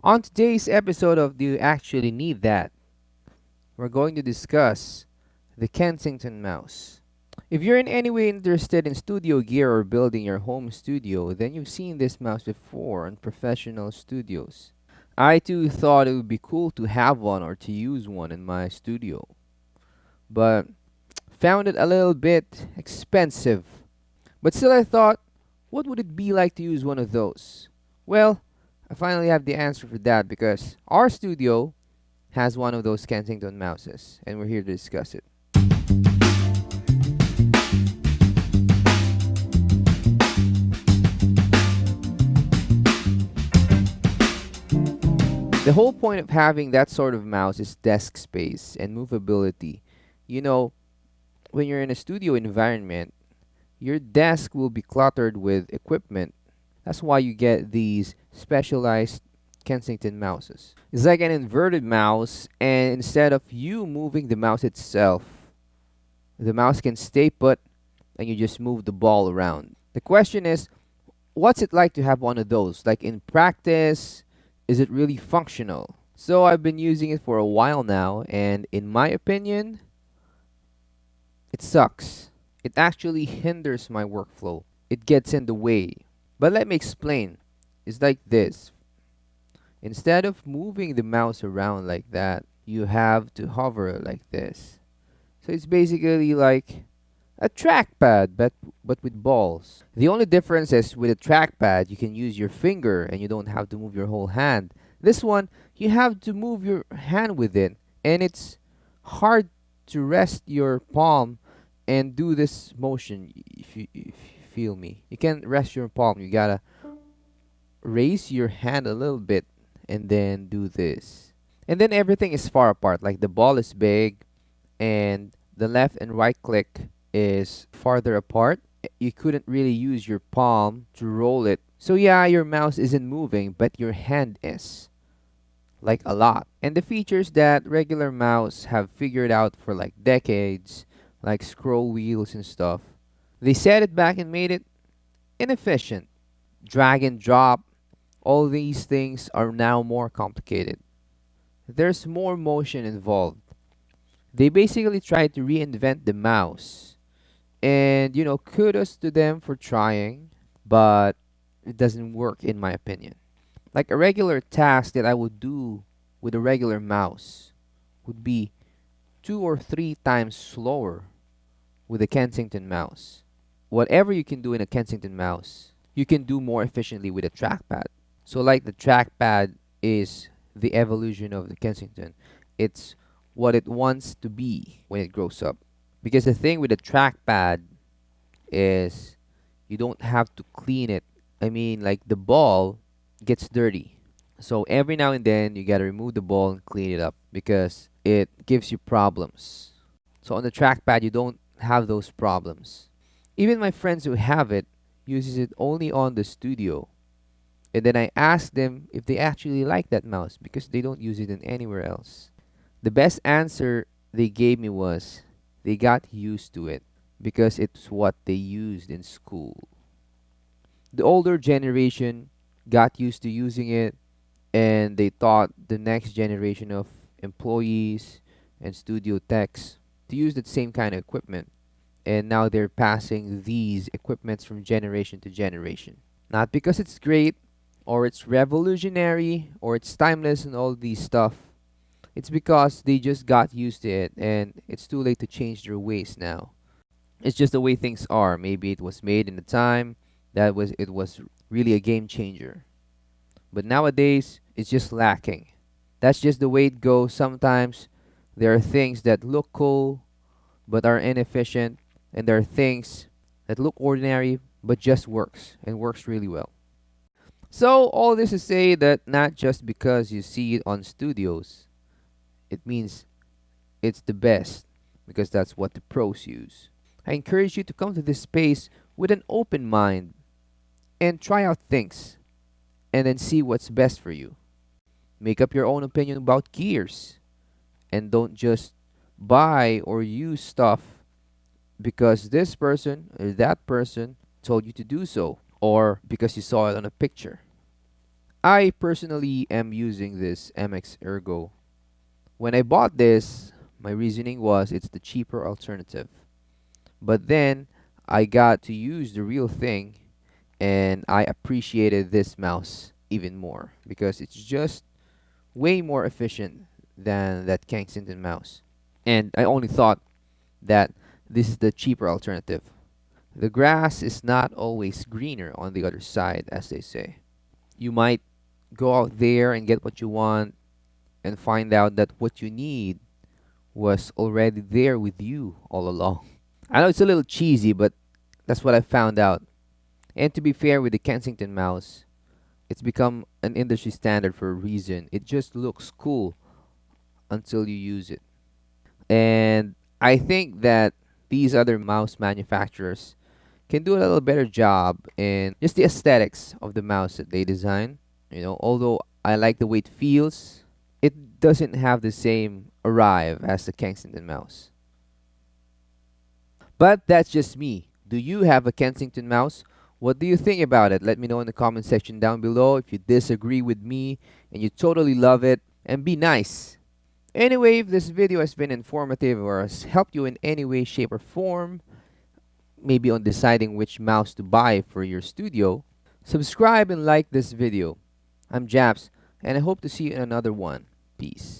On today's episode of Do You Actually Need That? We're going to discuss the Kensington mouse. If you're in any way interested in studio gear or building your home studio, then you've seen this mouse before in professional studios. I too thought it would be cool to have one or to use one in my studio, but found it a little bit expensive. But still, I thought, what would it be like to use one of those? Well, I finally have the answer for that because our studio has one of those Kensington mouses, and we're here to discuss it. The whole point of having that sort of mouse is desk space and movability. You know, when you're in a studio environment, your desk will be cluttered with equipment. That's why you get these specialized Kensington mouses. It's like an inverted mouse, and instead of you moving the mouse itself, the mouse can stay put and you just move the ball around. The question is, what's it like to have one of those? Like in practice, is it really functional? So I've been using it for a while now, and in my opinion, it sucks. It actually hinders my workflow. It gets in the way. But let me explain. It's like this. Instead of moving the mouse around like that, you have to hover like this. So it's basically like a trackpad, but with balls. The only difference is with a trackpad, you can use your finger and you don't have to move your whole hand. This one, you have to move your hand with it, and it's hard to rest your palm and do this motion. If you feel me, you can't rest your palm. You gotta raise your hand a little bit and then do this. And then everything is far apart. Like the ball is big and the left and right click is farther apart. You couldn't really use your palm to roll it. So yeah, your mouse isn't moving, but your hand is. Like a lot. And the features that regular mouse have figured out for like decades, like scroll wheels and stuff, they set it back and made it inefficient. Drag and drop, all these things are now more complicated. There's more motion involved. They basically tried to reinvent the mouse. And, kudos to them for trying, but it doesn't work in my opinion. Like a regular task that I would do with a regular mouse would be 2 or 3 times slower with a Kensington mouse. Whatever you can do in a Kensington mouse, you can do more efficiently with a trackpad. So, like the trackpad is the evolution of the Kensington, it's what it wants to be when it grows up. Because the thing with the trackpad is you don't have to clean it. I mean, like the ball gets dirty. So every now and then you gotta remove the ball and clean it up because it gives you problems. So on the trackpad you don't have those problems. Even my friends who have it uses it only on the studio. And then I ask them if they actually like that mouse because they don't use it in anywhere else. The best answer they gave me was they got used to it because it's what they used in school. The older generation got used to using it, and they taught the next generation of employees and studio techs to use that same kind of equipment. And now they're passing these equipments from generation to generation. Not because it's great or it's revolutionary or it's timeless and all these stuff. It's because they just got used to it and it's too late to change their ways now. It's just the way things are. Maybe it was made in a time that was really a game changer. But nowadays it's just lacking. That's just the way it goes. Sometimes there are things that look cool but are inefficient, and there are things that look ordinary but just works and works really well. So all this to say that not just because you see it on studios, it means it's the best because that's what the pros use. I encourage you to come to this space with an open mind and try out things and then see what's best for you. Make up your own opinion about gears and don't just buy or use stuff because this person or that person told you to do so or because you saw it on a picture. I personally am using this MX Ergo. When I bought this, my reasoning was it's the cheaper alternative. But then I got to use the real thing and I appreciated this mouse even more because it's just way more efficient than that Kensington mouse. And I only thought that this is the cheaper alternative. The grass is not always greener on the other side, as they say. You might go out there and get what you want and find out that what you need was already there with you all along. I know it's a little cheesy, but that's what I found out. And to be fair with the Kensington mouse, it's become an industry standard for a reason. It just looks cool until you use it. And I think that these other mouse manufacturers can do a little better job in just the aesthetics of the mouse that they design. Although I like the way it feels, it doesn't have the same arrive as the Kensington mouse. But that's just me. Do you have a Kensington mouse? What do you think about it? Let me know in the comment section down below if you disagree with me and you totally love it, and be nice. Anyway, if this video has been informative or has helped you in any way, shape, or form, maybe on deciding which mouse to buy for your studio, subscribe and like this video. I'm Japs, and I hope to see you in another one. Peace.